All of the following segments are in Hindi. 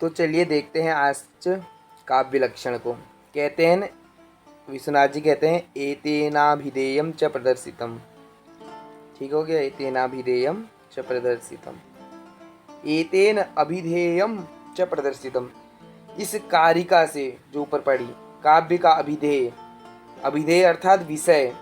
तो चलिए देखते हैं आज काव्य लक्षण को। कहते हैं विश्वनाथ जी कहते हैं एतेनाभिधेयम च प्रदर्शितम। ठीक हो गया, एतेनाभिधेयम च प्रदर्शितम, एतेन अभिधेयम च प्रदर्शितम। इस कारिका से जो ऊपर पड़ी काव्य का अभिधेय, अभिधेय अर्थात विषय,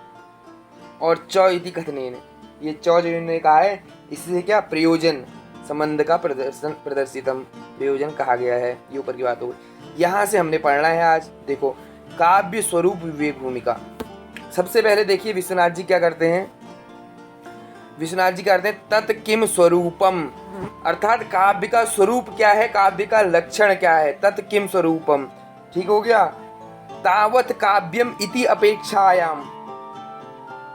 और च इति कथनेन, ये च जो इन्होंने कहा है इससे क्या प्रयोजन संबंध का प्रदर्शितम प्रयोजन कहा गया है। ये ऊपर की बात हो गई। यहाँ से हमने पढ़ना है आज। देखो काव्य स्वरूप विवेक भूमिका। सबसे पहले देखिए विश्वनाथ जी क्या करते हैं, विश्वनाथ जी क्या करते हैं, तत् किम स्वरूपम, अर्थात काव्य का स्वरूप क्या है, काव्य का लक्षण क्या है, तत् किम स्वरूपम। ठीक हो गया, तावत काव्यम इति अपेक्षायाम।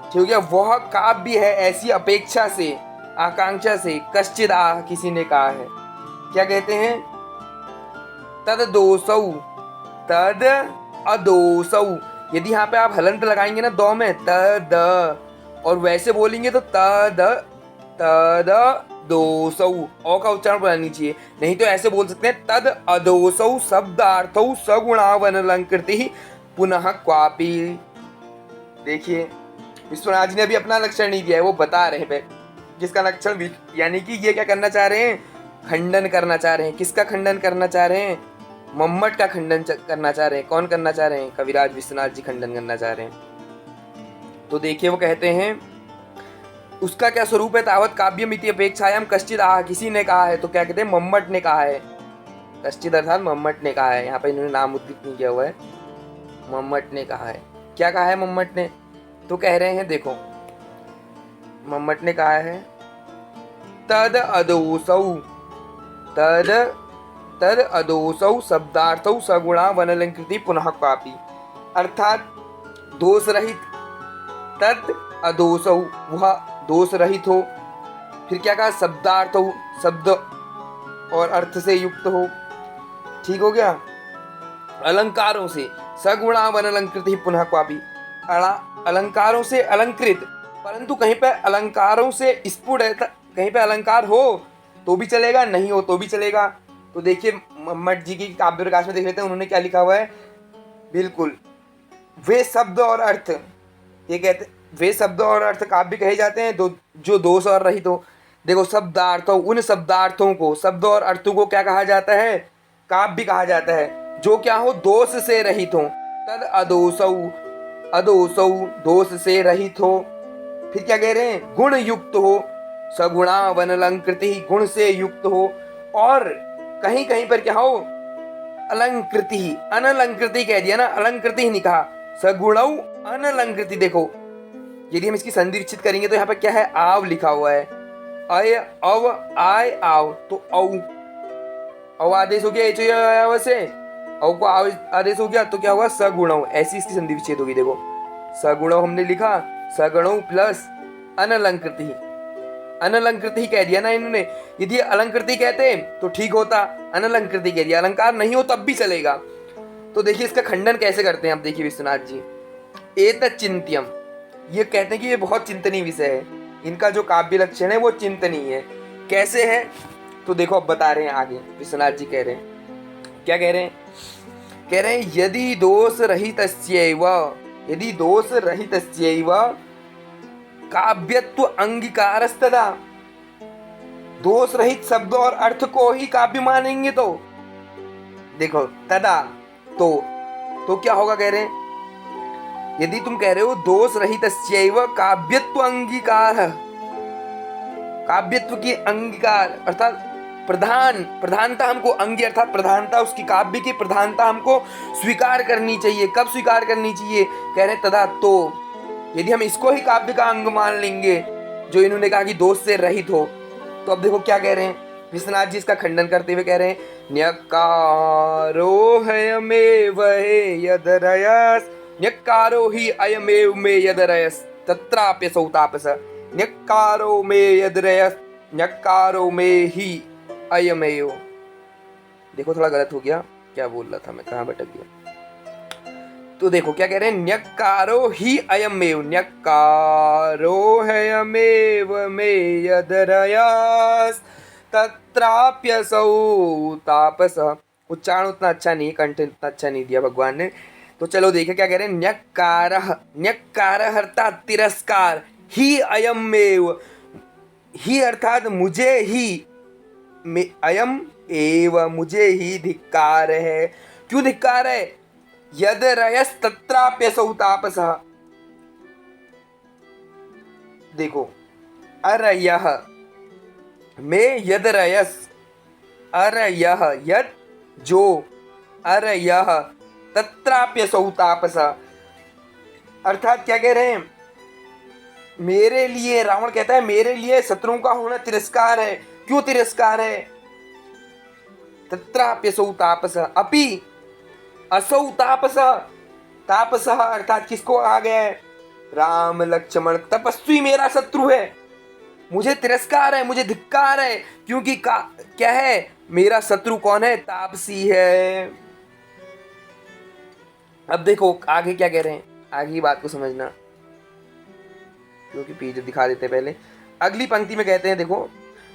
ठीक हो गया, वह काव्य है ऐसी अपेक्षा से, आकांक्षा से, कश्चिद आह किसी ने कहा है। क्या कहते हैं, तद दोषौ, तद अदोषौ। यदि यहाँ पे आप हलंत लगाएंगे ना दो में, तद, और वैसे बोलेंगे तो तद तद दोषौ, औ का उच्चारण बनानी चाहिए। नहीं तो ऐसे बोल सकते हैं तद अदोषौ शब्दार्थौ सगुणावनलंकृति पुनः क्वापि। देखिए विश्वनाथ जी ने अभी अपना लक्षण नहीं दिया है, वो बता रहे हैं जिसका लक्षण, यानी कि ये क्या करना चाह रहे हैं, खंडन करना चाह रहे हैं। किसका खंडन करना चाह रहे हैं, मम्मट का खंडन करना चाह रहे हैं। कौन करना चाह रहे हैं, कविराज विश्वनाथ जी खंडन करना चाह रहे हैं। तो देखिए वो कहते हैं उसका क्या स्वरूप है, तावत काव्यम इति अपेक्षायाम कश्चिद आह, किसी ने कहा है। तो क्या कहते हैं, मम्मट ने कहा है। कश्चिद अर्थात मम्मट ने कहा है, यहाँ पे इन्होंने नाम उद्धृत नहीं किया हुआ है, मम्मट ने कहा है। क्या कहा है मम्मट ने, तो कह रहे हैं देखो मम्मट ने कहा है तद अदोषौ, तद अदोषौ शब्दार्थौ सगुणा वनलंकृति पुनः क्वापि, अर्थात दोष रहित, तद अदोषौ वह दोष रहित हो। फिर क्या कहा, शब्दार्थ हो, शब्द और अर्थ से युक्त हो। ठीक हो गया, अलंकारों से, सगुणा वनलंकृति पुनः क्वापि, अलंकारों से अलंकृत, परंतु कहीं पे अलंकारों से स्फुट है, कहीं पे अलंकार हो तो भी चलेगा, नहीं हो तो भी चलेगा। तो देखिए मम्मट जी की काव्य प्रकाश में देख लेते हैं, उन्होंने क्या लिखा हुआ है, बिल्कुल वे शब्द और अर्थ, ये कहते वे शब्द और अर्थ काव्य कहे जाते हैं जो दोष और रहित हो। देखो शब्दार्थों, उन शब्दार्थों को, शब्द और अर्थों को क्या कहा जाता है, काव्य कहा जाता है, जो क्या हो, दोष से रहित हो। तद अदोषौ, अदोषौ दोष से रहित हो। फिर क्या कह रहे हैं, गुण युक्त हो, सगुणा वनलंकृति, गुण से युक्त हो। और कहीं कहीं पर क्या हो, अलंकृति, अनलंकृति कह दिया ना, अलंकृति नहीं कहा, सगुणौ अनलंकृति। देखो यदि हम इसकी संधि विच्छेद करेंगे तो यहाँ पर क्या है, आव लिखा हुआ है, अय अव आय आव, तो औ आदेश हो गया से, औ को आदेश हो गया तो क्या हुआ, सगुणौ, ऐसी इसकी संधि विच्छेद होगी। देखो सगुणौ हमने लिखा, सगुणौ प्लस अनलंकृति, अनलंकृति कह दिया ना इन्होंने। यदि अलंकृति कहते तो ठीक होता, अनलंकृति कह दिया, अलंकार नहीं हो तब भी चलेगा। तो देखिए इसका खंडन कैसे करते हैं आप, देखिए विश्वनाथ जी, एतत् चिंत्यम, ये कहते हैं कि ये बहुत चिंतनीय विषय है, इनका जो काव्य लक्षण है वो चिंतनीय है। कैसे है, तो देखो अब बता रहे हैं आगे विश्वनाथ जी कह रहे हैं, क्या कह रहे हैं, कह रहे हैं यदि दोष रहितस्यैव, यदि दोष रहितस्यैव काव्यत्व अंगीकारस्तदा, दोष रहित शब्द और अर्थ को ही काव्य मानेंगे तो देखो तदा, तो क्या होगा, कह रहे हैं यदि तुम कह रहे हो दोष रहितस्यैव काव्यत्व अंगीकार, काव्यत्व की अंगीकार अर्थात प्रधानता हमको, अंगी अर्थात प्रधानता, उसकी काव्य की प्रधानता हमको स्वीकार करनी चाहिए। कब स्वीकार करनी चाहिए, कह रहे तदा, तो यदि हम इसको ही काव्य का अंग मान लेंगे जो इन्होंने कहा कि दोष से रहित हो, तो अब देखो क्या कह रहे हैं विश्वनाथ जी इसका खंडन करते हुए कह रहे हैं, न्यक्कारो हयमेव यदरयस्, न्यक्कारो ही अयमेव मे यदरयस् तत्राप्यसौ तापस, न्यक्कारो मे यदरयस्, न्यक्कारो मे ही अयमेव। देखो थोड़ा गलत हो गया, क्या बोल रहा था मैं, कहाँ भटक गया। तो देखो क्या कह रहे हैं, न्यक्कारो ही अयमेव, न्यक्कारो हयमेव मे यदरयस् तत्राप्यसौ तापसः। उच्चारण उतना अच्छा नहीं, कंठ उतना अच्छा नहीं दिया भगवान ने। तो चलो देखें क्या कह रहे हैं। न्यक्कारः, न्यक्कारः अर्थात तिरस्कार, ही अयमेव, ही अर्थात मुझे ही, अयम एव मुझे ही धिक्कार है। क्यों धिक्कार है? यद रयस तत्राप्यसौ तापसः। देखो अरयः में यद रयस, अरयः यद जो, अरयः तत्राप्यसौ तापसः। अर्थात क्या कह रहे हैं? मेरे लिए, रावण कहता है मेरे लिए शत्रुओं का होना तिरस्कार है। क्यों तिरस्कार है? तत्राप्यसौ तापसः, अपि असौ तापसः। तापसः अर्थात किसको आ गया है? राम लक्ष्मण, तपस्वी मेरा शत्रु है, मुझे तिरस्कार है, मुझे धिक्कार है, क्योंकि क्या है? मेरा शत्रु कौन है? तापसी है। अब देखो आगे क्या कह रहे हैं, आगे की बात को समझना, क्योंकि पीछे दिखा देते पहले। अगली पंक्ति में कहते हैं देखो,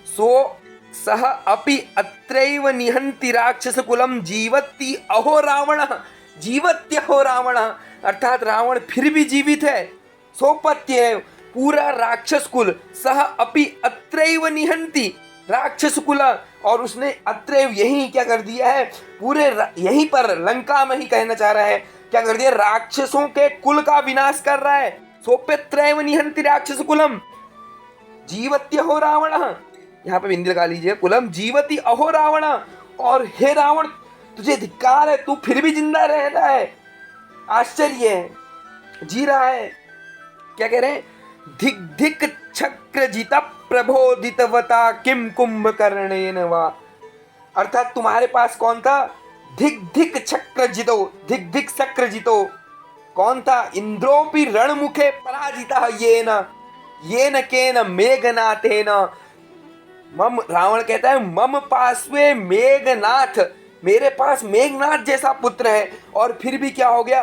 सो सह अपि अत्रैव निहंति राक्षस कुलम जीवति अहो रावण, जीवत्यहो रावण। अर्थात रावण फिर भी जीवित है, सोपत्य है, पूरा राक्षस कुल। सह अपि अत्रैव निहंति राक्षस कुल, और उसने अत्रैव यही क्या कर दिया है? पूरे यहीं पर लंका में ही कहना चाह रहा है, क्या कर दिया? राक्षसों के कुल का विनाश कर रहा है। सोप्यत्रैव निहंति राक्षस कुलम जीवत्य हो रावण, यहाँ पे बिंदी लगा लीजिए, कुलम जीवति अहो रावण। और हे रावण तुझे धिक्कार है, तू फिर भी जिंदा रह रहा है, आश्चर्य है, जी रहा है। क्या कह रहे हैं? धिक धिक चक्रजिता प्रबोधितवता किम कुंभकर्णेन वा। अर्थात तुम्हारे पास कौन था? धिक धिक चक्रजितो, धिक धिक चक्रजितो कौन था? इंद्रोपि रणमुखे पराजिता येन, येन केन मेघनाथेन। मम, रावण कहता है मम पार्श्वे मेघनाथ, मेरे पास मेघनाथ जैसा पुत्र है। और फिर भी क्या हो गया?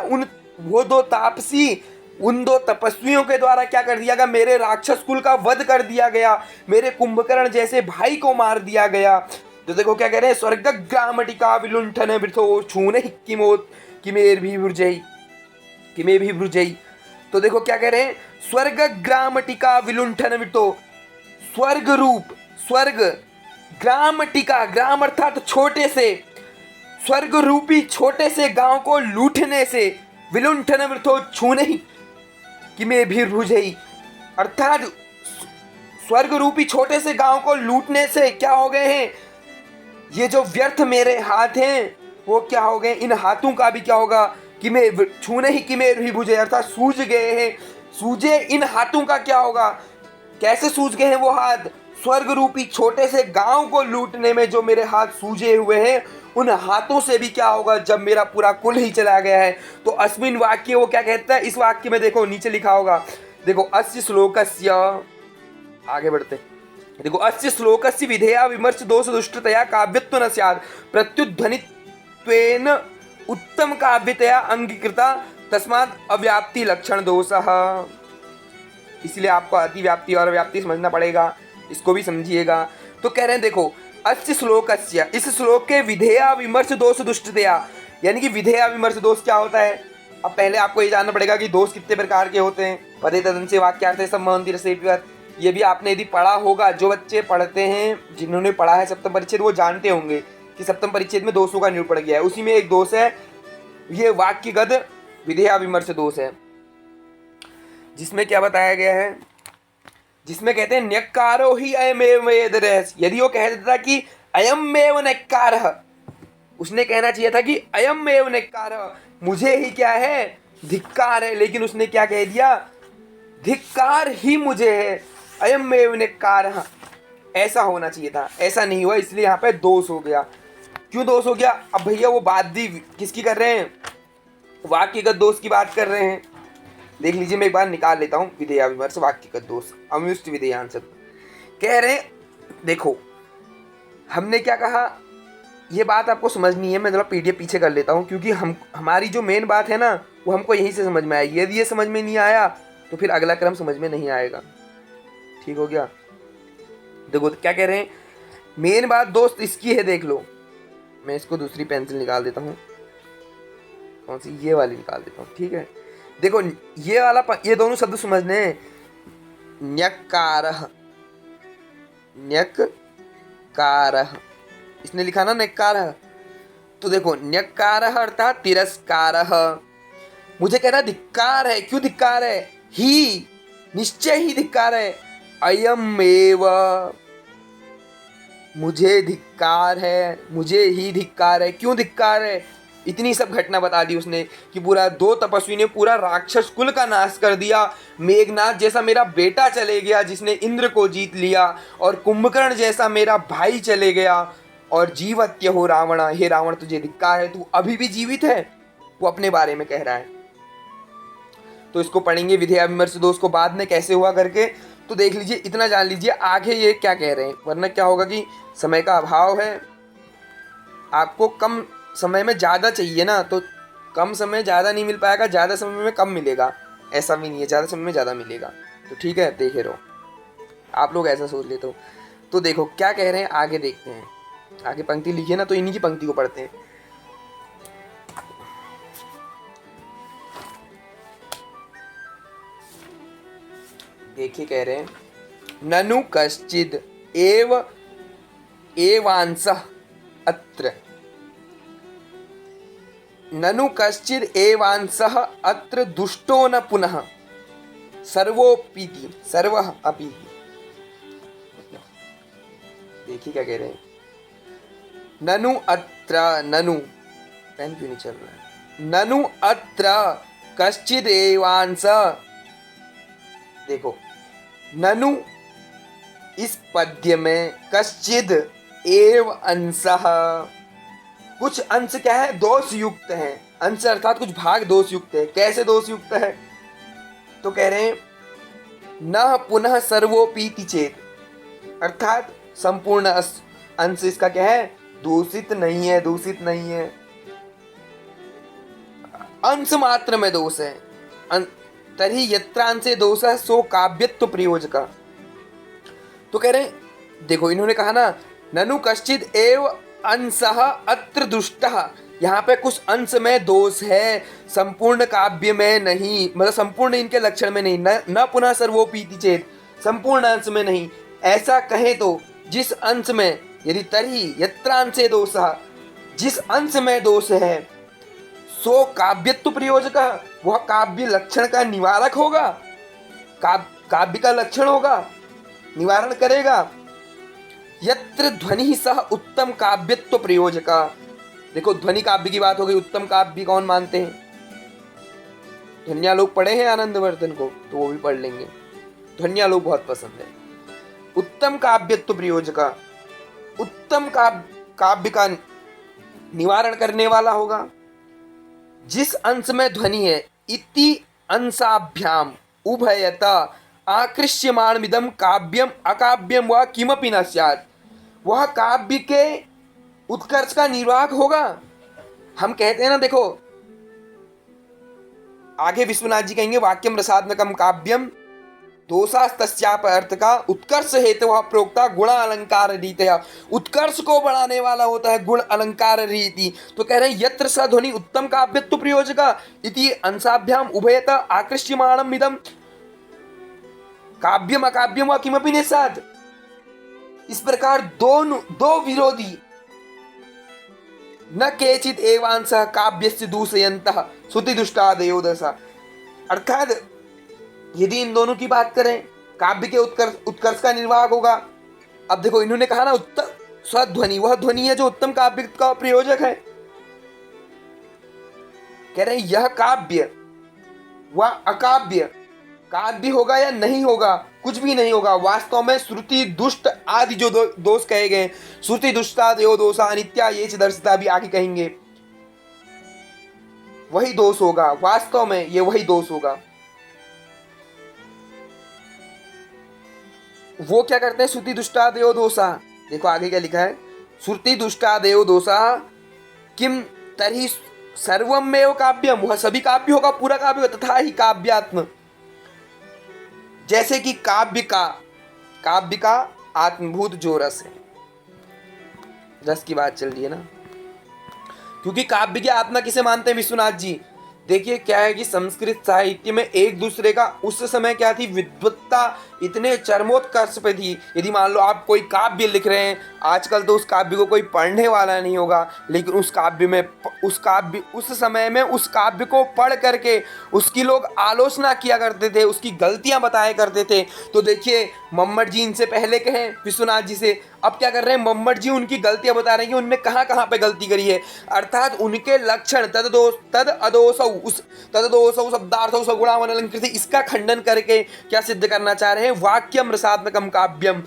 वो दो तापसी, उन दो तपस्वियों के द्वारा क्या कर दिया गया? मेरे राक्षस कुल का वध कर दिया गया, मेरे कुंभकर्ण जैसे भाई को मार दिया गया। तो देखो क्या कह रहे हैं, स्वर्ग ग्रामटिका विलुंठन वृथो छूने किमोत किमेर भी भुजई, किमे भी भुजई। तो देखो क्या कह रहे हैं, स्वर्ग ग्रामटिका विलुंठन वृथो, स्वर्ग रूप, स्वर्ग ग्रामटिका, ग्राम अर्थात छोटे से, स्वर्ग रूपी छोटे से गांव को लूटने से, विलुंठन वृथो छूने किमे भी भुजई, अर्थात स्वर्ग रूपी छोटे से गांव को लूटने से क्या हो गए हैं? ये जो व्यर्थ मेरे हाथ हैं वो क्या हो गए? इन हाथों का भी क्या होगा? कि मैं छूने ही कि मैं भी बुझे, अर्थात सूझ गए हैं। सूझे इन हाथों का क्या होगा? कैसे सूझ गए हैं वो हाथ? स्वर्ग रूपी छोटे से गांव को लूटने में जो मेरे हाथ सूझे हुए हैं, उन हाथों से भी क्या होगा जब मेरा पूरा कुल ही चला गया है। तो अस्मिन वाक्य वो क्या कहता है? इस वाक्य में देखो नीचे लिखा होगा, देखो अस्य श्लोकस्य, आगे बढ़ते, देखो अस्य श्लोकस्य विधेया विमर्श दोष दुष्टतया काव्यत्व न स्यात् प्रत्युध्वनित्वेन उत्तम काव्यतया अंगीकृता तस्मात् अव्याप्ति लक्षण दोषः। इसलिए आपको अतिव्याप्ति और व्याप्ति समझना पड़ेगा, इसको भी समझिएगा। तो कह रहे हैं देखो अस्य श्लोकस्य, इस श्लोक के विधेया विमर्श दोष दुष्टतया, यानी कि विधेया विमर्श दोष क्या होता है? अब पहले आपको ये जानना पड़ेगा कि दोष कितने प्रकार के होते हैं। पदे तदन से वाक्यार्थ संबंधी रसेव्यत, ये भी आपने यदि पढ़ा होगा, जो बच्चे पढ़ते हैं, जिन्होंने पढ़ा है सप्तम परिच्छेद, वो जानते होंगे कि सप्तम परिच्छेद में दोषों का निरूपण किया है। उसी में एक दोष है ये वाक्यगत विधेया विमर्श दोष है, जिसमें क्या बताया गया है, जिसमें कहते हैं न्यक्कारो ही अयमेव वेदरस। यदि वो कह देता कि अयमेव न्यक्कारः, उसने कहना चाहिए था कि अयमेव न्यक्कारः, मुझे ही क्या है? धिक्कार है। लेकिन उसने क्या कह दिया? धिक्कार ही मुझे है, अयमेव न्यक्कारः। ऐसा होना चाहिए था, ऐसा नहीं हुआ, इसलिए यहाँ पे दोष हो गया। क्यों दोष हो गया? अब भैया वो बात भी किसकी कर रहे हैं? वाक्यगत दोष की बात कर रहे हैं। देख लीजिए, मैं एक बार निकाल लेता हूँ विधेया विमर्श वाक्यगत दोष अम्युष्ट विधेयान सब कह रहे हैं। देखो हमने क्या कहा, ये बात आपको समझनी है। मैं जरा पीडीएफ पीछे कर लेता हूँ, क्योंकि हमारी जो मेन बात है ना, वो हमको यहीं से समझ में आएगी। यदि ये समझ में नहीं आया तो फिर अगला क्रम समझ में नहीं आएगा। ठीक हो गया? देखो तो क्या कह रहे हैं, मेन बात दोस्त इसकी है, देख लो। मैं इसको दूसरी पेंसिल निकाल देता हूँ, कौन सी, ये वाली निकाल देता हूँ, ठीक है। देखो ये वाला ये दोनों शब्द समझने हैं। न्यक्कारः, न्यक्कारः, इसने लिखा ना न्यक्कारः, तो देखो न्यक्कारः अर्थात तिरस्कारः। मुझे कह रहा धिक्कार है, क्यों धिक्कार है? ही, निश्चय ही धिक्कार है। अयम एव, मुझे धिक्कार है, मुझे ही धिक्कार है। क्यों धिक्कार है? इतनी सब घटना बता दी उसने कि पूरा 2 तपस्वी ने पूरा राक्षस कुल का नाश कर दिया। मेघनाथ जैसा मेरा बेटा चले गया जिसने इंद्र को जीत लिया, और कुंभकर्ण जैसा मेरा भाई चले गया, और जीवत्य हो रावण, हे रावण तुझे धिक्कार है, तू अभी भी जीवित है। वो अपने बारे में कह रहा है। तो इसको पढ़ेंगे विधेय विमर्श दोस्त को बाद में कैसे हुआ करके। तो देख लीजिए, इतना जान लीजिए आगे ये क्या कह रहे हैं, वरना क्या होगा कि समय का अभाव है, आपको कम समय में ज़्यादा चाहिए ना, तो कम समय ज़्यादा नहीं मिल पाएगा, ज़्यादा समय में कम मिलेगा, ऐसा भी नहीं है, ज़्यादा समय में ज़्यादा मिलेगा। तो ठीक है, देखे रहो, आप लोग ऐसा सोच लेते हो। तो देखो क्या कह रहे हैं, आगे देखते हैं। आगे पंक्ति लिखिए ना, तो इन्हीं की पंक्ति को पढ़ते हैं। देखिए कह रहे हैं, ननु कश्चिद एवांसः अत्र, ननु कश्चिद एवांसः अत्र दुष्टो न पुनः सर्वोपीति सर्वः अपि। देखिए क्या कह रहे हैं, ननु अत्र, ननु, पेन क्यों नहीं चल रहा है, ननु अत्र कश्चिद एवांसः, देखो ननु इस पद्य में कश्चिद एव अंशः, कुछ अंश क्या है, दोष युक्त है। अंश अर्थात कुछ भाग दोष युक्त है। कैसे दोष युक्त है? तो कह रहे हैं न पुनः सर्वोपीति चेत, अर्थात संपूर्ण अंश इसका क्या है, दूषित नहीं है, दूषित नहीं है, अंश मात्र में दोष है। तर्हि यत्रांशे दोषः सो काव्यत्व प्रयोजक। तो कह रहे हैं, देखो इन्होंने कहा ना, ननु कश्चिद एव अंशः अत्र दुष्टः, यहाँ पे कुछ अंश में दोष है, संपूर्ण काव्य में नहीं, मतलब संपूर्ण इनके लक्षण में नहीं। न पुनः सर्वोपीति चेत, संपूर्ण अंश में नहीं। ऐसा कहे तो जिस अंश में, यदि तर्हि यत्रांशे दोषः, जिस अंश में दोष है, सो काव्यत्व प्रयोजक, वह काव्य लक्षण का निवारक होगा, काव्य का लक्षण होगा, निवारण करेगा। यत्र ध्वनि सह उत्तम काव्यत्व प्रयोजक, देखो ध्वनि काव्य की बात हो गई, उत्तम काव्य कौन मानते हैं? ध्वनिया लोग पढ़े हैं आनंदवर्धन को, तो वो भी पढ़ लेंगे, ध्वनिया लोग बहुत पसंद है। उत्तम काव्यत्व प्रयोजक, उत्तम काव्य का निवारण करने वाला होगा। जिस अंश में ध्वनि है, इति अंशाभ्याम उभयता आकृष्यमाणमिदं काव्यम अकाव्यम व किमपि न स्यात्, वह काव्य के उत्कर्ष का निर्वाहक होगा। हम कहते हैं ना, देखो आगे विश्वनाथ जी कहेंगे, वाक्यम रसात्मकम काव्यम दोषास्तस्याप अर्थ का उत्कर्ष हेतु वह प्रोक्ता गुण अलंकार रीतया, उत्कर्ष को बढ़ाने वाला होता है गुण अलंकार रीति। तो कह रहे हैं यत्र स ध्वनि उत्तम काव्यत्व प्रयोजक इति अंशाभ्याम उभयत आकृष्यमाणम इदम काव्यम अकाव्यम व किमपि न स्यात्। इस प्रकार दो विरोधी न केचित् एवांसः काव्यस्य दूषयन्तः श्रुति दुष्टादयो दशा, अर्थात यदि इन दोनों की बात करें, काव्य के उत्कर्ष का निर्वाहक होगा। अब देखो इन्होंने कहा ना, उत्तम स्वध्वनि, वह ध्वनि है जो उत्तम काव्य का प्रयोजक है। कह रहे हैं यह काव्य व अकाव्य, काव्य होगा या नहीं होगा, कुछ भी नहीं होगा। वास्तव में श्रुति दुष्ट आदि जो दोष कहे गए, श्रुति दुष्टादयो दोषा अनित्या ये च दर्शिता, भी आगे कहेंगे, वही दोष होगा। वास्तव में ये वही दोष होगा। वो क्या करते हैं, श्रुति दुष्टादयो दोषा, देखो आगे क्या लिखा है, श्रुति दुष्टादयो दोषा किम तर्हि सर्वमेव काव्यम, वह सभी काव्य होगा, पूरा काव्य होगा। तथा ही काव्यात्म, जैसे कि काव्य का आत्मभूत जो रस है, रस की बात चल रही है ना, क्योंकि काव्य की आत्मा किसे मानते हैं विश्वनाथ जी? देखिए क्या है कि संस्कृत साहित्य में एक दूसरे का उस समय क्या थी, विद्वत्ता इतने चरमोत्कर्ष पे थी। यदि मान लो आप कोई काव्य लिख रहे हैं, आजकल तो उस काव्य को कोई पढ़ने वाला नहीं होगा, लेकिन उस समय में उस काव्य को पढ़ करके उसकी लोग आलोचना किया करते थे, उसकी गलतियां बताया करते थे। तो देखिए मम्मट जी इनसे पहले कहे विश्वनाथ जी से, अब क्या कर रहे हैं, मम्मट जी उनकी गलतियां बता रहे हैं कि उनने कहाँ कहाँ पे गलती करी है। अर्थात उनके लक्षण तद अदोसौ, उस तद दोसौ शब्दार्थौ सगुणावन अलंकृति, इसका खंडन करके क्या सिद्ध करना चाह रहे हैं, वाक्यम रसात्मकम काव्यम,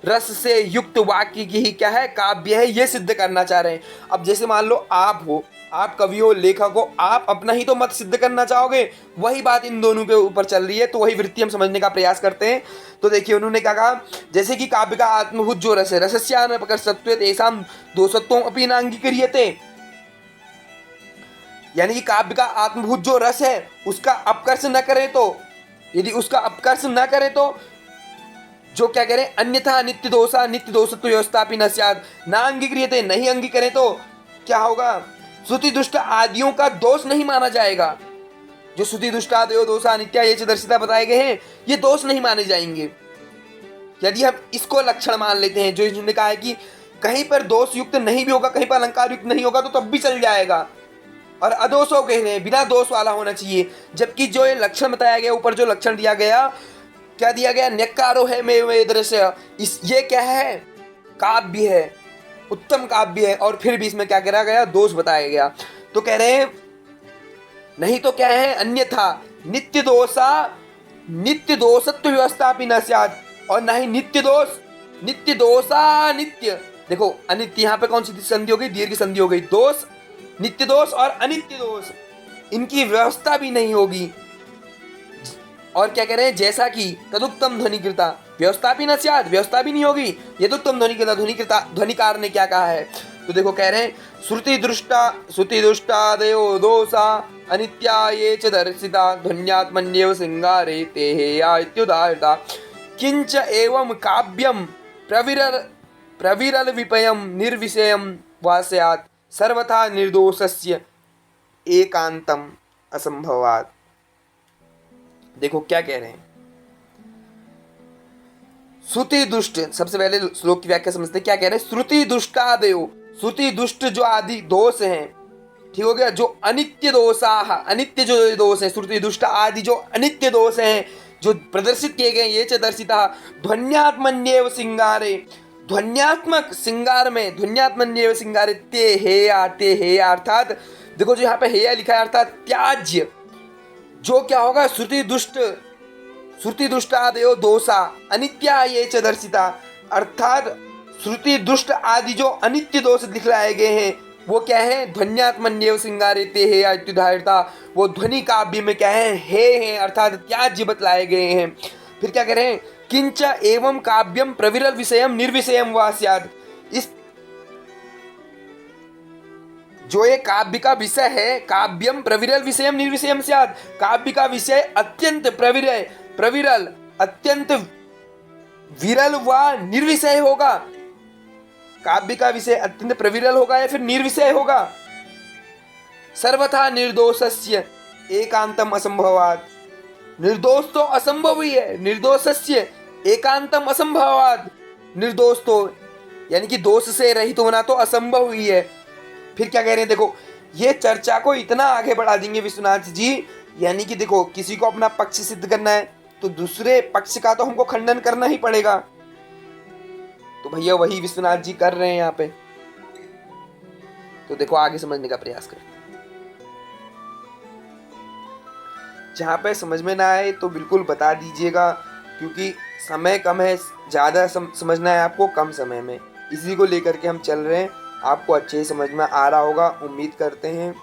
रस से युक्त वाक्य की ही क्या है, काव्य है, ये सिद्ध करना चाह रहे हैं। अब जैसे मान लो आप हो, आप कवि हो, लेखक हो, आप अपना ही तो मत सिद्ध करना चाहोगे, वही बात इन दोनों के ऊपर चल रही है, तो वही वृत्ति हम समझने का प्रयास करते हैं। तो देखिए उन्होंने क्या कहा, जैसे कि काव्य का आत्मभूत जो रस है, रसस्यानपकर्षत्वे तेषां दोषत्वम् अपि नांगीक्रियते, यानी कि काव्य का आत्मभूत जो रस है उसका अपकर्ष न करे तो, यदि उसका अपकर्ष न करे तो जो क्या करें, अन्यथा नित्य दोषत्व व्यवस्था न स्यात्, ना अंगीक्रियते, नहीं अंगीकरें तो क्या होगा, श्रुति दुष्ट आदियों का दोष नहीं माना जाएगा। जो श्रुति दुष्ट आदयो दोषा नित्या ये च दर्शिता बताए गए हैं, ये दोष नहीं माने जाएंगे। यदि हम इसको लक्षण मान लेते हैं, जो इन्होंने कहा है कि कहीं पर दोष युक्त नहीं भी होगा, कहीं पर अलंकार युक्त नहीं होगा तो तब भी चल जाएगा, और अदोषो कह रहे हैं, बिना दोष वाला होना चाहिए। जबकि जो ये लक्षण बताया गया, ऊपर जो लक्षण दिया गया, क्या दिया गया, न्यक्कारो है मे दृश्य, इस ये क्या है, काव्य है, उत्तम काव्य है, और फिर भी इसमें क्या करा गया, दोष बताया गया। तो कह रहे हैं नहीं तो क्या है, अन्यथा नित्य दोषत्व व्यवस्था भी न स्यात्, और न ही नित्य दोषा नित्य, देखो अनित्य यहाँ पे कौन सी संधि हो गई, दीर्घ संधि हो गई, दोष, नित्य दोष और अनित्य दोष, इनकी व्यवस्था भी नहीं होगी। और क्या कह रहे हैं, जैसा कि तदुत्तम ध्वनिकृता, व्यवस्था भी न स्यात्, व्यवस्था भी नहीं होगी, यदुत्तम ध्वनिकृता, ध्वनिकार ने क्या कहा है, तो देखो कह रहे हैं श्रुति दुष्टादयो दोषा अनित्या ये च दर्शिता ध्वन्यात्मन्येव सिंगारे ते हेया इत्युदाहृता, किंच एवं काव्यम प्रविरल विपयम निर्विषयम वा स्यात् सर्वथा निर्दोषस्य एकांतम असंभवात्। देखो क्या कह रहे हैं, श्रुति दुष्ट, सबसे पहले श्लोक की व्याख्या समझते हैं, क्या कह रहे हैं, श्रुति दुष्टादयो, श्रुति दुष्ट जो आदि दोष हैं, ठीक हो गया, जो अनित्य दोषाः, अनित्य जो दोष है, श्रुति दुष्ट आदि जो अनित्य दोष हैं, जो प्रदर्शित किए गए, ये च दर्शिता ध्वन्यात्मन्येव सिंगारे, ध्वन्यात्मक श्रृंगार में, ध्वन्यात्मन्येव सिंगारे ते हेया, अर्थात देखो जो यहाँ पे हेया लिखा है, अर्थात त्याज्य, जो क्या होगा, श्रुति दुष्टादयो दोषा अनित्या ये च दर्शिता, अर्थात श्रुति दुष्ट आदि जो अनित्य दोष दिखलाए गए हैं वो क्या है, ध्वन्यात्मन्येव सिंगारे ते हेया इत्युदाहृता, वो ध्वनि काव्य में क्या है, हे अर्थात त्याज्य बतलाए गए हैं। फिर क्या कह रहे हैं, किंच एवं काव्यम प्रविरल विषयम निर्विषयम वा स्यात्, इस जो ये काव्य का विषय है, काव्यम प्रविरल विषयम निर्विषयम स्यात्, काव्य का विषय अत्यंत प्रविरल अत्यंत विरल व निर्विषय होगा, काव्य का विषय अत्यंत प्रविरल होगा या फिर निर्विषय होगा, सर्वथा निर्दोषस्य एकांतम असंभवात्, निर्दोष तो असंभव ही है, निर्दोषस्य एकांतम असंभवात्, निर्दोष तो यानी कि दोष से रहित होना तो असंभव ही है। फिर क्या कह रहे हैं, देखो ये चर्चा को इतना आगे बढ़ा देंगे विश्वनाथ जी, यानी कि देखो किसी को अपना पक्ष सिद्ध करना है तो दूसरे पक्ष का तो हमको खंडन करना ही पड़ेगा, तो भैया वही विश्वनाथ जी कर रहे हैं यहाँ पे। तो देखो आगे समझने का प्रयास करें, जहाँ पे समझ में ना आए तो बिल्कुल बता दीजिएगा, क्योंकि समय कम है, ज़्यादा समझना है आपको कम समय में, इसी को लेकर के हम चल रहे हैं। आपको अच्छे से समझ में आ रहा होगा, उम्मीद करते हैं,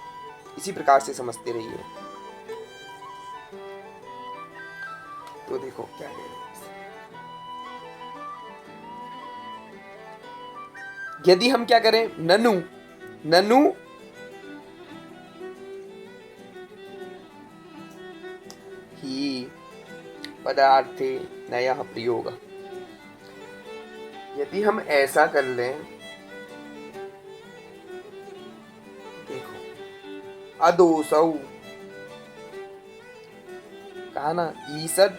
इसी प्रकार से समझते रहिए। तो देखो क्या कह रहे हैं, यदि हम क्या करें, ननु ही पदार्थे नया प्रयोग, यदि हम ऐसा कर लें अदोसौ, कहा ना, ईसद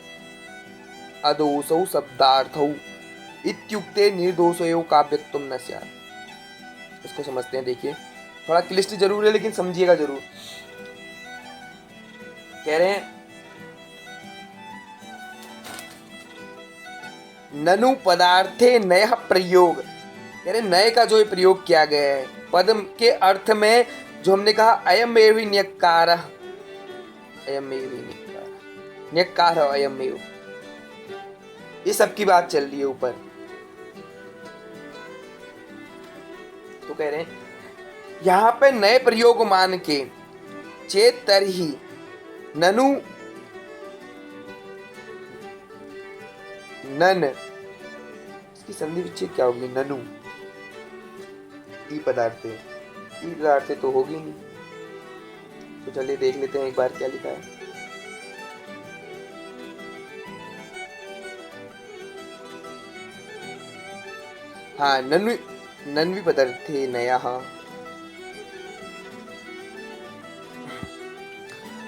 अदोसौ शब्दार्थौ इत्युक्ते निर्दोषयो काव्यत्वं न स्यात्। इसको समझते हैं। देखिए थोड़ा क्लिष्ट जरूर है लेकिन समझिएगा जरूर। कह रहे हैं ननु पदार्थे नय प्रयोग, कह रहे नय का जो ये प्रयोग किया गया है पद के अर्थ में, जो हमने कहा अयमेव न्यक्कारः, अयमेव न्यक्कारः, न्यक्कारः अयमेव, ये सब की बात चल रही है ऊपर। तो कह रहे हैं यहां पे नए प्रयोग मान के चेत तरही ननु नन, इसकी संधि विच्छेद क्या होगी, ननु ई पदार्थे, ई पदार्थे तो होगी नहीं। तो चलिए देख लेते हैं एक बार क्या लिखा है। हाँ, नन्वी नन्वी पदार्थे नया। हाँ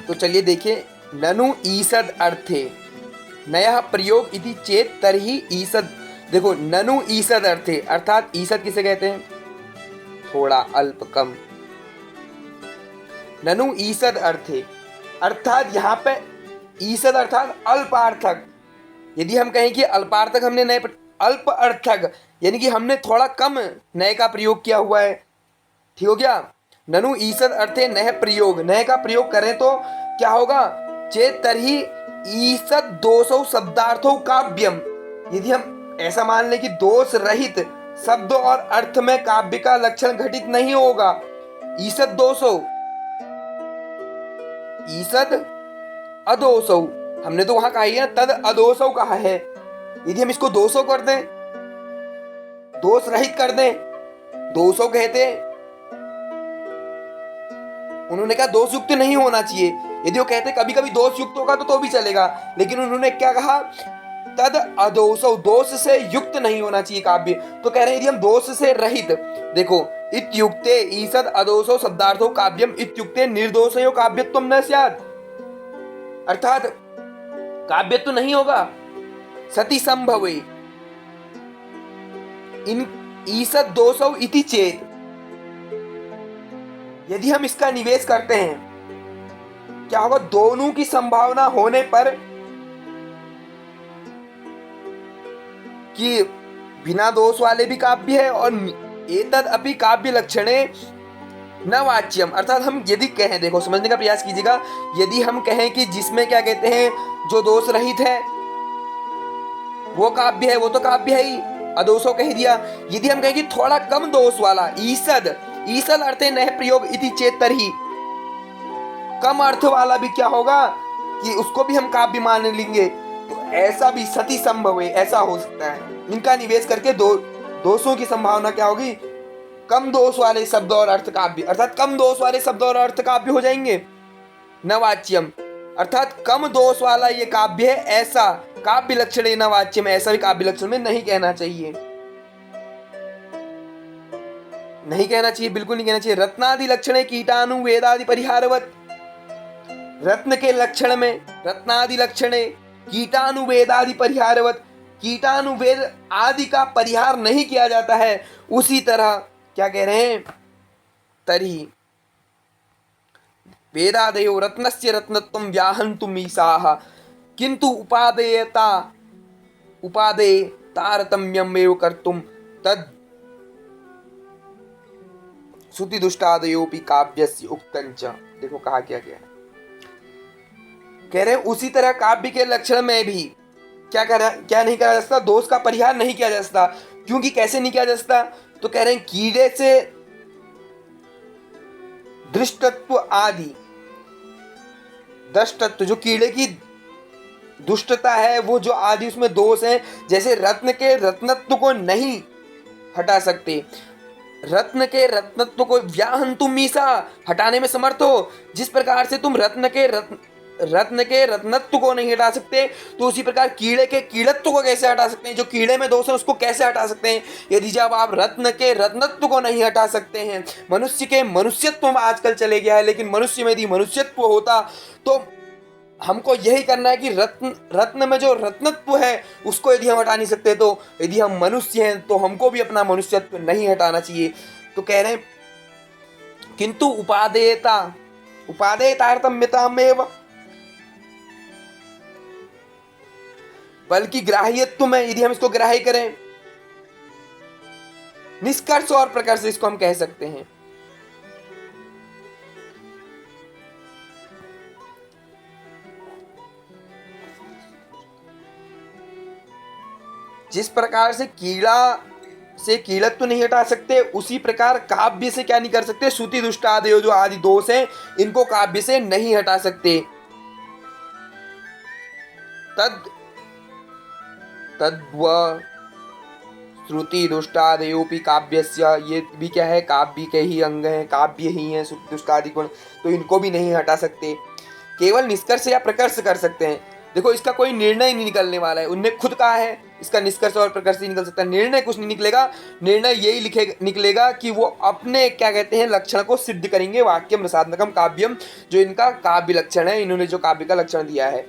तो चलिए देखिए, ननु ईसद अर्थे नया प्रयोग इति चेत तरही ईसद। देखो ननु ईसद अर्थे, अर्थात ईसद किसे कहते हैं, थोड़ा अल्प कम। ननु ईसद अर्थे, अर्थात यहाँ पे ईसद अर्थात अल्पार्थक। यदि हम कहें कि अल्पार्थक हमने नए, अल्प अर्थक यानी कि हमने थोड़ा कम नए का प्रयोग किया हुआ है। ठीक हो गया। ननु ईसद अर्थे नह प्रयोग, नए का प्रयोग करें तो क्या होगा, चेत तरही ईसद दोषौ शब्दार्थो काव्यम। यदि हम ऐसा मान लें कि दोष रहित शब्द और अर्थ में काव्य का लक्षण घटित नहीं होगा, ईसद दोषौ, ईसद अदोषौ, हमने तो वहां कहा ही है तद अदोषौ कहा है। यदि हम इसको दोषौ कर दें, दोष रहित कर दें, दोषौ कहते हैं, उन्होंने कहा दोष युक्त नहीं होना चाहिए। यदि वो कहते कभी कभी दोष युक्त होगा तो भी चलेगा, लेकिन उन्होंने क्या कहा, तद अदोषौ, दोष से युक्त नहीं होना चाहिए काव्य। तो कह रहे हैं यदि हम दोष से रहित, देखो इत्युक्ते ईसद अदोषौ शब्दार्थो काव्यम इत्युक्ते निर्दोषयो काव्यत्वं न स्यात्, अर्थात काव्यत्व नहीं होगा। सति संभवे इन ईसद दोषौ इति चेत, यदि हम इसका निवेश करते हैं क्या होगा, दोनों की संभावना होने पर कि बिना दोष वाले भी काव्य है और एतद अपि काव्य लक्षणे न वाच्यम, अर्थात हम यदि कहें, देखो समझने का प्रयास कीजिएगा, यदि हम कहें कि जिसमें क्या कहते हैं जो दोष रहित है वो काव्य है, वो तो काव्य है ही, अदोषो कह दिया। यदि हम कहें कि थोड़ा कम दोष वाला, ईसद, ईसद अर्थे नह प्रयोग इति चेत तरही, कम अर्थ वाला भी क्या होगा कि उसको भी हम काव्य मान लेंगे। तो ऐसा भी सती संभव है, ऐसा हो सकता है। इनका निवेश करके दोषों की संभावना क्या होगी, कम दोष वाले शब्द और अर्थ काव्य, अर्थात कम दोष वाले शब्द और अर्थ काव्य हो जाएंगे। न वाच्यम, अर्थात कम दोष वाला ये काव्य है, ऐसा काव्य लक्षण न वाच्यम, ऐसा भी काव्य लक्षण में नहीं कहना चाहिए, नहीं कहना चाहिए, बिल्कुल नहीं कहना चाहिए। रत्नादि लक्षण कीटाणु वेदादि परिहारवत, रत्न के लक्षण में, रत्नादि लक्षण कीटाणु वेदादि परिहारवत, कीटाणु वेद आदि का परिहार नहीं किया जाता है, उसी तरह क्या कह रहे हैं, तरी वेदादयो रत्नस्य रत्नत्वं व्याहन्तुम् ईशाः किंतु उपादेय तारतम्यमेव कर्तुं तद श्रुति दुष्टादयोपि काव्यस्य उक्तञ्च। देखो कहा क्या गया है, कह रहे हैं उसी तरह काव्य के लक्षण में भी क्या नहीं किया जा सकता, दोष का परिहार नहीं किया जा सकता। क्योंकि कैसे नहीं किया जा सकता, तो कह रहे हैं कीड़े से दृष्टत्व आदि, दृष्टत्व जो कीड़े की दुष्टता है, वो जो आदि उसमें दोष है, जैसे रत्न के रत्नत्व को नहीं हटा सकते, रत्न के रत्नत्व को व्याहन्तुम् ईशा, हटाने में समर्थ हो, जिस प्रकार से तुम रत्न के रत्न के रत्नत्व को नहीं हटा सकते, तो उसी प्रकार कीड़े के कीड़त्व को कैसे हटा सकते हैं? जो कीड़े में दोष है उसको कैसे हटा सकते हैं? यदि जब आप रत्न के रत्नत्व को नहीं हटा सकते हैं, मनुष्य के मनुष्यत्व में आजकल चले गया है, लेकिन मनुष्य में यदि मनुष्यत्व होता तो हमको यही करना है कि रत्न में जो रत्नत्व है उसको यदि हम हटा नहीं सकते, तो यदि हम मनुष्य हैं तो हमको भी अपना मनुष्यत्व नहीं हटाना चाहिए। तो कह रहे हैं किंतु उपादेयतारतम्यतामेव, बल्कि ग्राह्यत्व में यदि हम इसको ग्राह्य करें, निष्कर्ष और प्रकर्ष इसको हम कह सकते हैं। जिस प्रकार से कीड़ा से कीड़त्व नहीं हटा सकते, उसी प्रकार काव्य से क्या नहीं कर सकते? श्रुति दुष्टादयो जो आदि दोष हैं इनको काव्य से नहीं हटा सकते। तद्व श्रुति दुष्टादयोपि काव्यस्य, ये भी क्या है? काव्य के ही अंग हैं, काव्य ही हैं श्रुति दुष्टादि गुण, तो इनको भी नहीं हटा सकते। केवल निष्कर्ष या प्रकर्ष कर सकते हैं। देखो इसका कोई निर्णय नहीं निकलने वाला है, उनने खुद कहा है इसका निष्कर्ष और प्रकर्ष ही निकल सकता है, निर्णय कुछ नहीं निकलेगा। निर्णय यही निकलेगा कि वो अपने क्या कहते हैं लक्षण को सिद्ध करेंगे। वाक्यम रसात्मकम काव्यम, जो इनका काव्य लक्षण है, इन्होंने जो काव्य का लक्षण दिया है,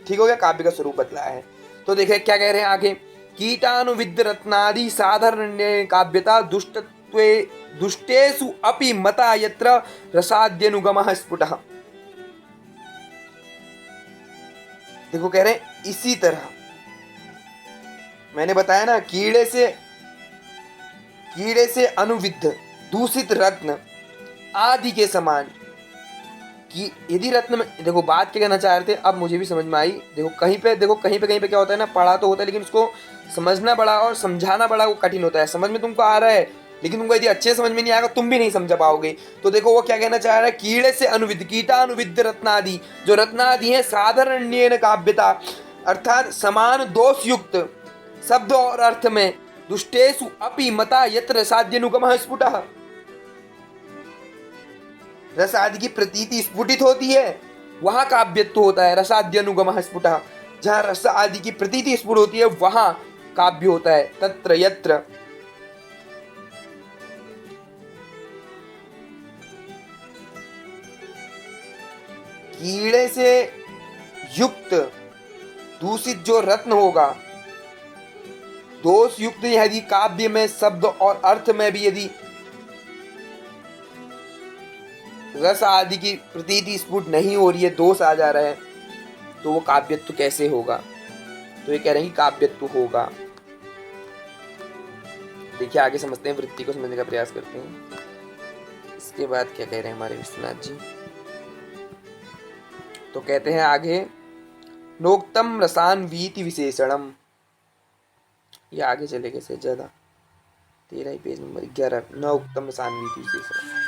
ठीक हो गया, काव्य का स्वरूप बतलाया है। तो देखें क्या कह रहे हैं आगे, कीटानुविद्य रत्नादि साधारण काव्यता दुष्टेषु अपि मता यत्र रसाद्यनुगमः स्फुटः। देखो कह रहे हैं इसी तरह मैंने बताया ना, कीड़े से अनुविद्ध दूषित रत्न आदि के समान कि यदि रत्न में, देखो बात क्या कहना चाह रहे थे, अब मुझे भी समझ में आई। देखो कहीं पे क्या होता है ना, पढ़ा तो होता है लेकिन उसको समझना बड़ा और समझाना बड़ा वो कठिन होता है। समझ में तुमको आ रहा है लेकिन तुमको यदि अच्छे समझ में नहीं आएगा तुम भी नहीं समझ पाओगे। तो देखो वो क्या कहना चाह रहा है, कीड़े से अनुविद्ध, कीटानुविद्ध रत्नादि, जो रत्नादि है साधारण्येन काव्यता, अर्थात समान दोष युक्त शब्द और अर्थ में, दुष्टेषु अपि मता यत्र रसाद्यनुगमः स्फुटः, रस आदि की प्रतीति स्फुटित होती है वहां काव्यत्व होता है। रसाद्यनुगमः स्फुटः, जहां रस आदि की प्रतीति स्फुट होती है वहां काव्य होता है। तत्र यत्र, कीड़े से युक्त दूषित जो रत्न होगा, दोष युक्त यदि काव्य में शब्द और अर्थ में भी यदि रस आदि की प्रतीति स्फुट नहीं हो रही है, दोष आ जा रहा है, तो वो काव्यत्व कैसे होगा? तो ये कह रहे हैं कि काव्यत्व होगा। देखिए आगे समझते हैं, वृत्ति को समझने का प्रयास करते हैं। इसके बाद क्या कह रहे हैं हमारे विश्वनाथ जी, तो कहते हैं आगे, नोक्तम रसान्वीति विशेषणम। ये आगे चलेगा से ज्यादा, 13 पेज नंबर 11, नोक्तम रसान्वीति विशेषणम।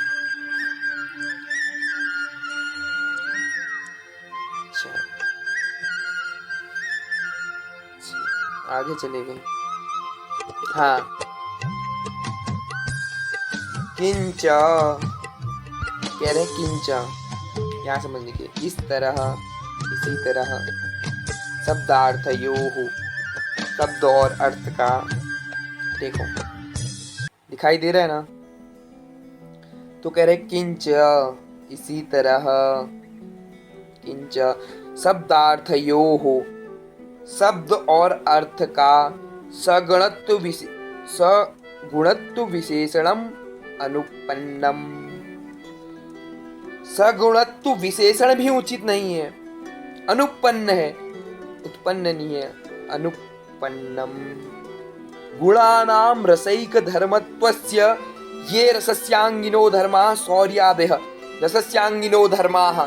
आगे चले गए। हाँ, किंच कह रहे हैं, किंच यहाँ समझने के, इस तरह, इसी तरह, शब्दार्थयोः, शब्द और अर्थ का, देखो दिखाई दे रहा है ना, तो कह रहे किंच इसी तरह, किंच शब्दार्थयोः, शब्द और अर्थ का सगुणत्व विशेषणम अनुपन्नम। सगुणत्व विशेषण भी उचित नहीं है, अनुपन्न है, उत्पन्न नहीं है, अनुपन्नम। गुणानाम रसैक धर्मत्वस्य ये रसस्यांगिनो धर्माः शौर्यादयः, रसस्यांगिनो धर्माः,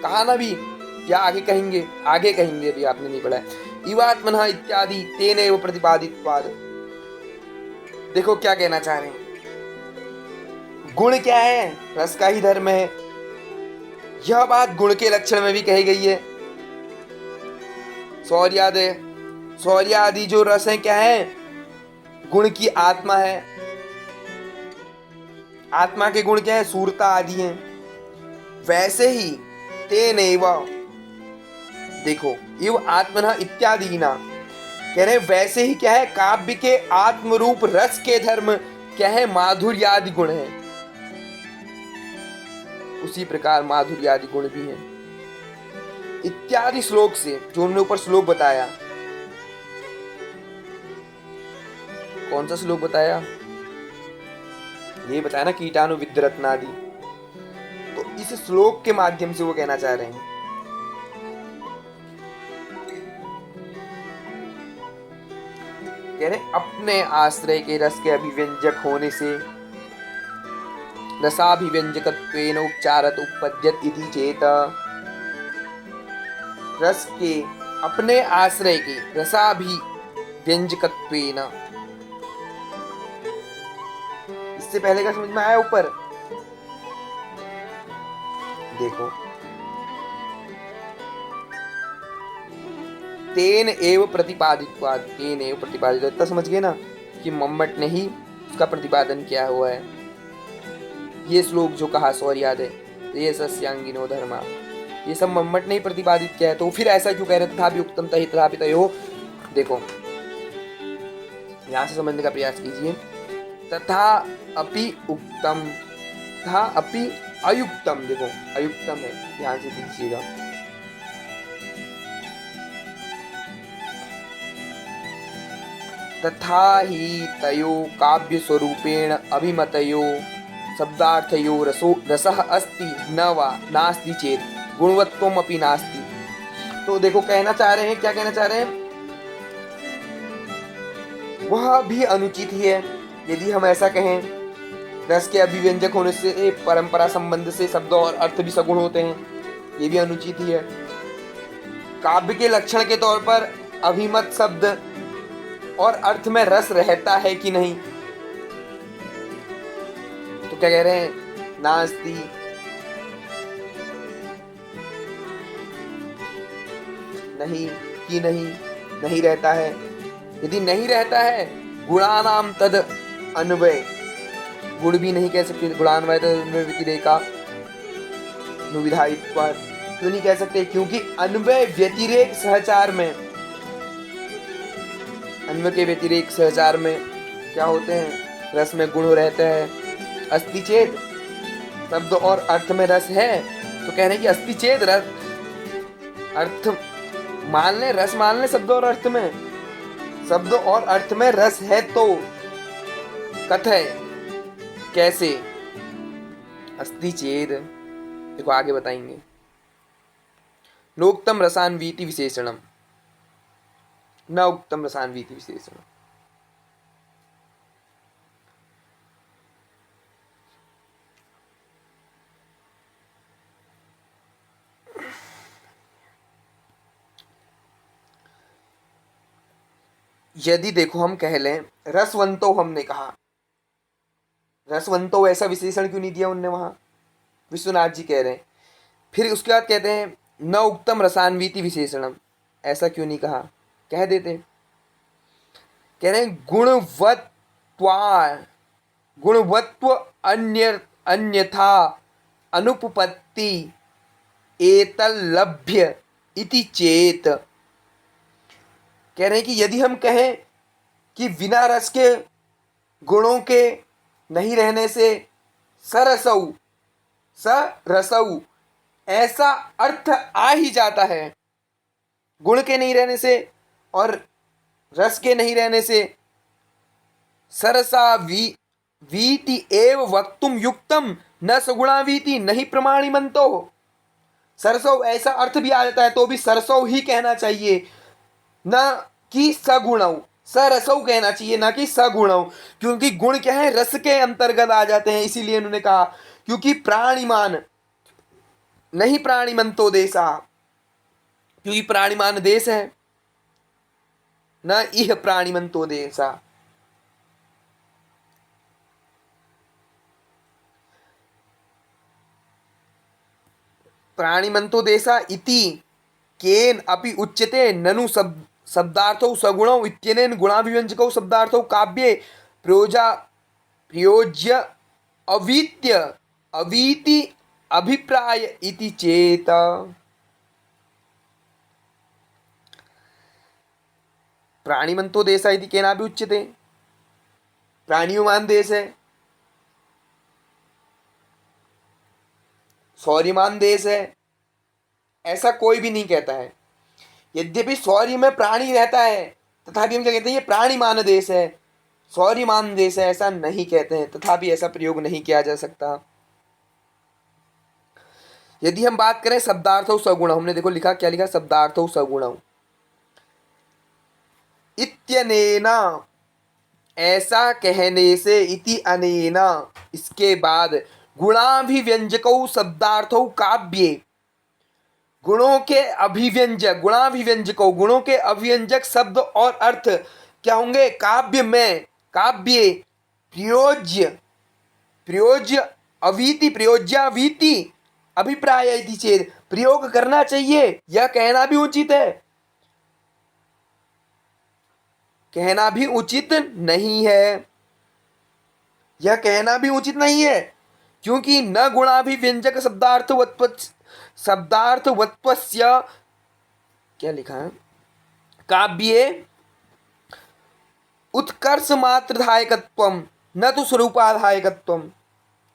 कहा ना भी, या आगे कहेंगे अभी आपने नहीं पढ़ा है, इवात्मनः इत्यादि तेनैव प्रतिपादित्वाद। देखो क्या कहना चाह रहे हैं, गुण क्या है? रस का ही धर्म है। यह बात गुण के लक्षण में भी कही गई है। शौर्यादि जो रस है क्या है? गुण की आत्मा है। आत्मा के गुण क्या है? सूरता आदि हैं। वैसे ही तेनैव, देखो इव आत्मनः इत्यादि ना, कह रहे वैसे ही क्या है काव्य के आत्मरूप रस के धर्म क्या है माधुर्यादि गुण है, उसी प्रकार माधुर्यादि गुण भी है। इत्यादि श्लोक से जो उन्होंने ऊपर श्लोक बताया, कौन सा श्लोक बताया, ये बताया ना कीटाणु विद्रत्नादि, तो इस श्लोक के माध्यम से वो कहना चाह रहे हैं कह रहे अपने आश्रय के रस के अभिव्यंजक होने से रसाभिव्यंजकत्वेन उपचारत उपपद्यत इति चेत, रस के अपने आश्रय के रसाभिव्यंजकत्वेन, इससे पहले का समझ में आया ऊपर, देखो तेन एव प्रतिपादित्वाद, तेन एव प्रतिपादित, इतना समझ गए ना कि मम्मट ने ही उसका प्रतिपादन किया हुआ है। ये श्लोक जो कहा सौर याद है, ये सस्यांगिनो धर्मा, ये सब मम्मट ने ही प्रतिपादित किया है, तो फिर ऐसा क्यों कह रहे तथापि उक्तम तहि तथापि तयोः। देखो यहां से समझने का प्रयास कीजिए, तथा अपि उक्तम, तथा अपि अयुक्तम, देखो अयुक्तम है, ध्यान से दीजिएगा, तथा ही तयो काव्य स्वरूपेण अभिमतयो शब्दार्थयो रसः अस्ति न वा नास्ति चेत गुणवत्वम अपि नास्ति। तो देखो कहना चाह रहे हैं, क्या कहना चाह रहे हैं, वह भी अनुचित ही है यदि हम ऐसा कहें, रस के अभिव्यंजक होने से परंपरा संबंध से शब्द और अर्थ भी सगुण होते हैं, ये भी अनुचित ही है। काव्य के लक्षण के तौर पर अभिमत शब्द और अर्थ में रस रहता है कि नहीं, तो क्या कह रहे हैं, नास्ति, नहीं कि नहीं रहता है। यदि नहीं रहता है, गुणानाम तद अन्वय, गुण भी नहीं कह सकते, गुणान्वय तद अन्वय व्यतिरेका अनुविधायित्वात्, क्यों नहीं कह सकते, क्योंकि अन्वय व्यतिरेक सहचार में, अन्वय के व्यतिरेक सहचार में क्या होते हैं, रस में गुण रहते हैं। अस्ति चेत, शब्द और अर्थ में रस है, तो कह रहे हैं कि अस्ति चेत, रस अर्थ मान ले, रस मान ले शब्द और अर्थ में, शब्द और अर्थ में रस है, तो कथय कैसे, अस्ति चेत, देखो आगे बताएंगे, नोक्तम रसान्वीति विशेषणम न उक्तम रसान्वीति विशेषणम। यदि देखो हम कह लें रसवंतो, हमने कहा रसवंतो, ऐसा विशेषण क्यों नहीं दिया उनने वहां, विश्वनाथ जी कह रहे हैं, फिर उसके बाद कहते हैं न उक्तम रसान्वीति विशेषणम, ऐसा क्यों नहीं कहा, कह देते, कह रहे हैं गुणवत्व अन्यथा अनुपपत्ति एतल्लभ्य इति चेत, कह रहे हैं कि यदि हम कहें कि बिना रस के गुणों के नहीं रहने से सरसऊ ऐसा अर्थ आ ही जाता है, गुण के नहीं रहने से और रस के नहीं रहने से, सरसा वीति एव वक्तुम युक्तम न सगुणा वीति नहीं प्रमाणिमंतो, सरसौ ऐसा अर्थ भी आ जाता है तो भी सरसौ ही कहना चाहिए, न कि सगुणौ, सरसौ कहना चाहिए ना कि सगुणौ, क्योंकि गुण क्या है, रस के अंतर्गत आ जाते हैं, इसीलिए उन्होंने कहा, क्योंकि प्राणिमान नहीं प्राणिमंतो देशा, क्योंकि प्राणिमान देश है, न इह प्राणिमंतो देशा। प्राणिमंतो देशा इति केन अपि उच्यते ननु शब्दार्थौ सगुणौ इत्यनेन गुणाभिव्यंजकौ शब्दार्थौ काव्ये प्रयोज्य अवीति अभिप्राय इति चेत। प्राणिमंतो देश इति केनापि उच्यते, प्राणियोमान देश है, शौर्यमान देश है, ऐसा कोई भी नहीं कहता है। यद्यपि शौर्य में प्राणी रहता है तथापि हम क्या कहते हैं, ये प्राणीमान देश है, शौर्यमान देश है, ऐसा नहीं कहते हैं, तथापि ऐसा प्रयोग नहीं किया जा सकता। यदि हम बात करें शब्दार्थौ सगुणौ, हमने देखो लिखा, क्या लिखा, शब्दार्थौ सगुणौ इत्यनेना, ऐसा कहने से, इति अनेना, इसके बाद, गुणाभिव्यंजकौ शब्दार्थौ काव्ये, गुणों के अभिव्यंजक, गुणाभिव्यंजकों, गुणों के अभिव्यंजक शब्द और अर्थ क्या होंगे काव्य में, काव्ये प्रयोज्य, प्रयोज्य अवीति, प्रयोज्यावीति अभिप्राय इति चेत, प्रयोग करना चाहिए, यह कहना भी उचित है, कहना भी उचित नहीं है, यह कहना भी उचित नहीं है, क्योंकि न गुणाभिव्यंजक शब्दार्थवत्वस्य, क्या लिखा है, काव्ये उत्कर्ष मात्रधायकत्वम न तो स्वरूपाधायकत्वम।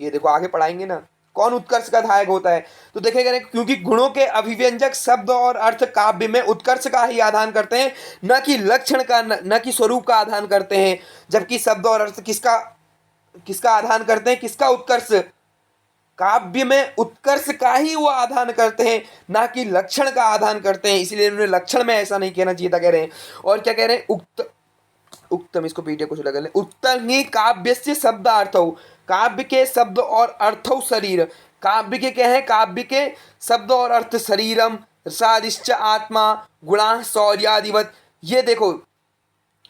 ये देखो आगे पढ़ाएंगे ना कौन उत्कर्ष का धायक होता है, तो देखेगा क्योंकि गुणों के अभिव्यंजक शब्द और अर्थ काव्य में उत्कर्ष का ही आधान करते हैं, न कि लक्षण का, न कि स्वरूप का आधान करते हैं, जबकि शब्द और अर्थ किसका किसका आधान करते हैं, किसका उत्कर्ष, काव्य में उत्कर्ष का ही वो आधान करते हैं, ना कि लक्षण का आधान करते हैं, इसलिए उन्होंने लक्षण में ऐसा नहीं कहना चाहिए था, कह रहे हैं। और क्या कह रहे हैं, उक्तम, इसको पीटे कुछ लगा ले, उत्तम ही काव्य से शब्दार्थौ, काव्य के शब्द और अर्थौ शरीर, काव्य के क्या है, काव्य के शब्द और अर्थ शरीरम रसादिश्च आत्मा गुणा शौर्यादिवत। ये देखो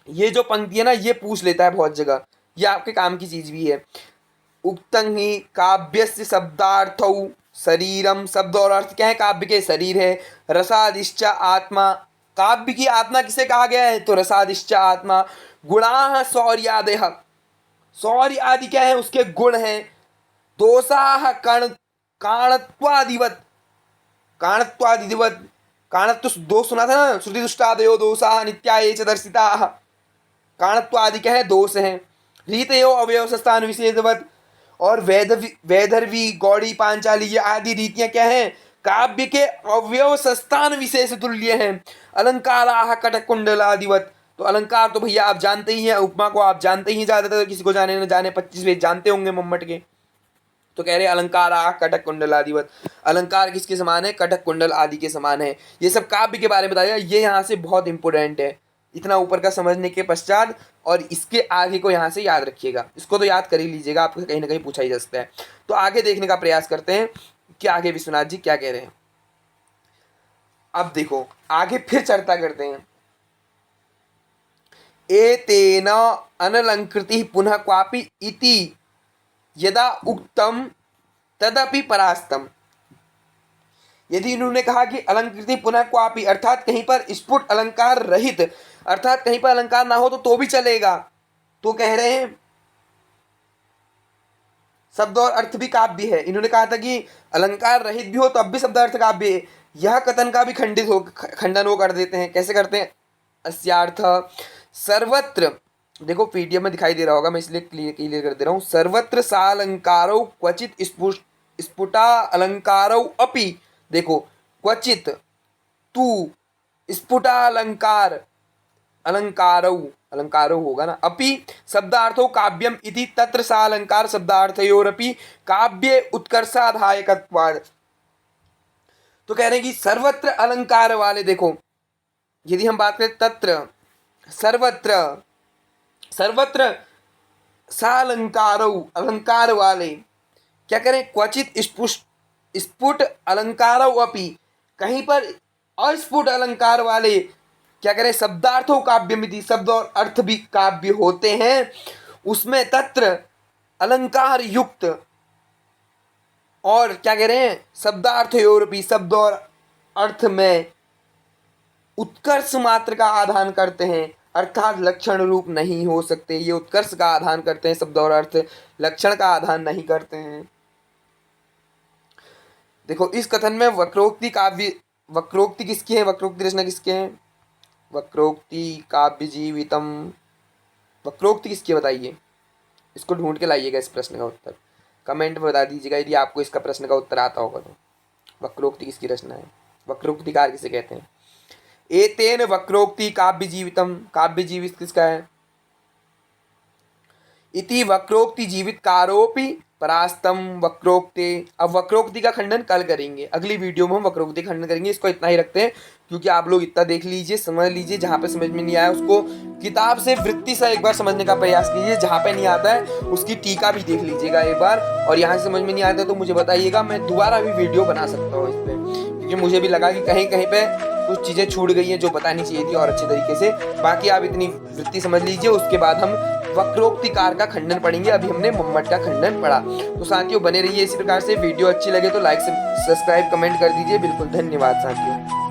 ये जो पंक्ति है ना, ये पूछ लेता है बहुत जगह, ये आपके काम की चीज भी है। उक्तं ही काव्यस्य शब्दार्थौ शरीरम, शब्द और अर्थ क्या है, काव्य के शरीर है, रसादिश्च आत्मा, काव्य की आत्मा किसे कहा गया है, तो रसादिश्च आत्मा, गुणाः शौर्यादयः, शौर्य आदि क्या है, उसके गुण हैं, दोषाः काणत्वादिवत, काणत्वादिवत, काणत्व दोष सुना था ना, श्रुति दुष्टादयो दोषाः नित्या ये च दर्शिताः, काणत्वादि क्या है, दोष हैं, रीतयो अवयवस्थान विशेषवत, और वैदर्भी गौड़ी पांचाली ये आदि रीतियां क्या हैं, काव्य के अवयव स्थान विशेष तुल्य हैं, अलंकाराः कटक कुंडलादिवत, तो अलंकार तो भैया आप जानते ही हैं, उपमा को आप जानते ही, ज्यादातर किसी को जाने न जाने 25 वेद जानते होंगे मम्मट के, तो कह रहे अलंकाराः कटक कुंडलादिवत, अलंकार किसके समान है, कटक कुंडल आदि के समान है। ये सब काव्य के बारे में बताया, ये यहाँ से बहुत इंपॉर्टेंट है, इतना ऊपर का समझने के पश्चात, और इसके आगे को यहाँ से याद रखिएगा, इसको तो याद कर ही लीजिएगा, आपको कहीं ना कहीं पूछा ही जा सकता है। तो आगे देखने का प्रयास करते हैं कि आगे विश्वनाथ जी क्या कह रहे हैं। अब देखो आगे फिर चर्चा करते हैं। एतेन अनलंकृति पुनः क्वापि इति यदा उक्तम तदपि परास्तम। यदि इन्होंने कहा कि अलंकृति पुनः क्वापि, अर्थात कहीं पर स्फुट अलंकार रहित, अर्थात कहीं पर अलंकार ना हो तो भी चलेगा, तो कह रहे हैं शब्द और अर्थ भी काव्य है। इन्होंने कहा था कि अलंकार रहित भी हो तब भी शब्द अर्थ काव्य है, यह कथन का भी खंडन वो कर देते हैं। कैसे करते हैं, अस्यार्थ सर्वत्र, देखो पीडीएफ में दिखाई दे रहा होगा, मैं इसलिए क्लियर कर दे रहा हूँ, सर्वत्र सालंकारो क्वचित स्फुटा अलंकारो अपि, देखो क्वचित तू स्फुटालंकार, अलंकारो, अलंकारो होगा ना, अपि शब्दार्थो काव्यम इति तत्र सालंकार शब्दार्थयोरपि काव्ये उत्कर्षाधायकत्वात्। तो कह रहे हैं कि सर्वत्र अलंकार वाले, देखो यदि हम बात करें तत्र, सर्वत्र, सर्वत्र सालंकारो, अलंकार वाले, क्या करें, क्वचित स्फुट अलंकारो अपि, कहीं पर अस्फुट अलंकार वाले क्या करें, शब्दार्थो काव्यमिति, शब्द और अर्थ भी काव्य होते हैं, उसमें तत्र अलंकार युक्त, और क्या कह रहे हैं, शब्दार्थयोरपि, शब्द और अर्थ में उत्कर्ष मात्र का आधान करते हैं, अर्थात लक्षण रूप नहीं हो सकते, ये उत्कर्ष का आधान करते हैं, शब्द और अर्थ लक्षण का आधान नहीं करते हैं। देखो इस कथन में वक्रोक्ति काव्य, वक्रोक्ति किसकी है, वक्रोक्ति रचना किसके हैं, वक्रोक्ति काव्य जीवितम, वक्रोक्ति किसकी बताइए, इसको ढूंढ के लाइएगा इस प्रश्न का उत्तर, कमेंट में बता दीजिएगा यदि आपको इसका प्रश्न का उत्तर आता होगा तो। वक्रोक्ति किसकी रचना है, वक्रोक्तिकार किसे कहते हैं। एतेन वक्रोक्ति काव्य जीवितम, काव्य जीवित किसका है। इति वक्रोक्ति जीवित कारोपि परास्तम वक्रोक्ते। अब वक्रोक्ति का खंडन कल करेंगे, अगली वीडियो में हम वक्रोक्ति का खंडन करेंगे। इसको इतना ही रखते हैं क्योंकि आप लोग इतना देख लीजिए, समझ लीजिए, जहाँ पे समझ में नहीं आया उसको किताब से वृत्ति से एक बार समझने का प्रयास कीजिए, जहाँ पे नहीं आता है उसकी टीका भी देख लीजिएगा एक बार, और यहाँ से समझ में नहीं आता तो मुझे बताइएगा, मैं दोबारा भी वीडियो बना सकता हूँ इस पर, क्योंकि मुझे भी लगा कि कहीं कहीं पे कुछ चीज़ें छूट गई हैं जो बतानी चाहिए थी और अच्छे तरीके से। बाकी आप इतनी वृत्ति समझ लीजिए, उसके बाद हम वक्रोक्तिकार का खंडन पढ़ेंगे। अभी हमने मम्मट का खंडन पढ़ा। तो साथियों बने रहिए इसी प्रकार से, वीडियो अच्छी लगे तो लाइक सब्सक्राइब कमेंट कर दीजिए। बिल्कुल, धन्यवाद साथियों।